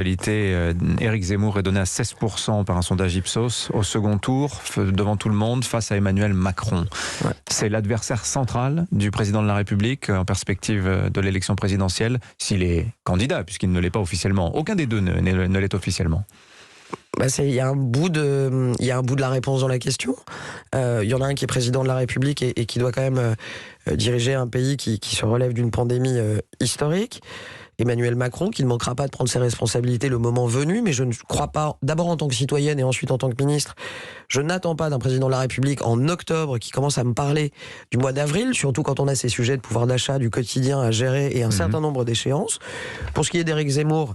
Éric Zemmour est donné à 16% par un sondage Ipsos au second tour, devant tout le monde, face à Emmanuel Macron. Ouais. C'est l'adversaire central du président de la République en perspective de l'élection présidentielle, s'il est candidat, puisqu'il ne l'est pas officiellement. Aucun des deux ne l'est officiellement. Il y a un bout de la réponse dans la question. Il y en a un qui est président de la République et qui doit quand même diriger un pays qui se relève d'une pandémie historique. Emmanuel Macron, qui ne manquera pas de prendre ses responsabilités le moment venu, mais je ne crois pas, d'abord en tant que citoyenne et ensuite en tant que ministre, je n'attends pas d'un président de la République en octobre qui commence à me parler du mois d'avril, surtout quand on a ces sujets de pouvoir d'achat, du quotidien à gérer et un certain nombre d'échéances. Pour ce qui est d'Éric Zemmour,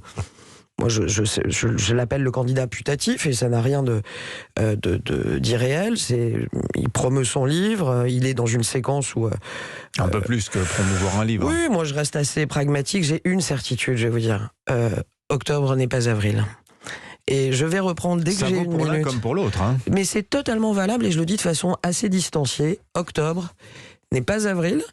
moi, je l'appelle le candidat putatif et ça n'a rien d'irréel. Il promeut son livre, il est dans une séquence où... un peu plus que promouvoir un livre. Oui, moi je reste assez pragmatique. J'ai une certitude, je vais vous dire. Octobre n'est pas avril. Et je vais reprendre dès que j'ai une minute. Ça vaut pour l'un comme pour l'autre. Hein. Mais c'est totalement valable et je le dis de façon assez distanciée. Octobre n'est pas avril.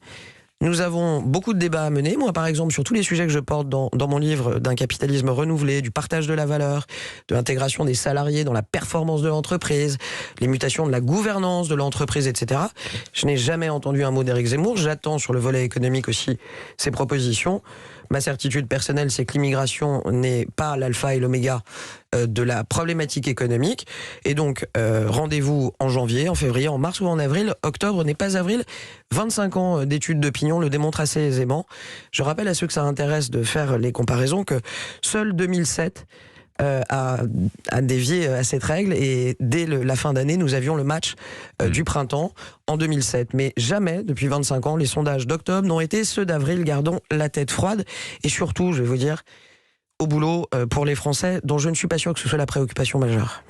Nous avons beaucoup de débats à mener. Moi, par exemple, sur tous les sujets que je porte dans mon livre, d'un capitalisme renouvelé, du partage de la valeur, de l'intégration des salariés dans la performance de l'entreprise, les mutations de la gouvernance de l'entreprise, etc. Je n'ai jamais entendu un mot d'Éric Zemmour. J'attends sur le volet économique aussi ses propositions. Ma certitude personnelle, c'est que l'immigration n'est pas l'alpha et l'oméga de la problématique économique. Et donc, rendez-vous en janvier, en février, en mars ou en avril. Octobre n'est pas avril. 25 ans d'études d'opinion le démontrent assez aisément. Je rappelle à ceux que ça intéresse de faire les comparaisons que seul 2007 a dévié à cette règle et dès la fin d'année, nous avions le match du printemps en 2007. Mais jamais, depuis 25 ans, les sondages d'octobre n'ont été ceux d'avril. Gardons la tête froide et surtout, je vais vous dire, au boulot pour les Français, dont je ne suis pas sûr que ce soit la préoccupation majeure.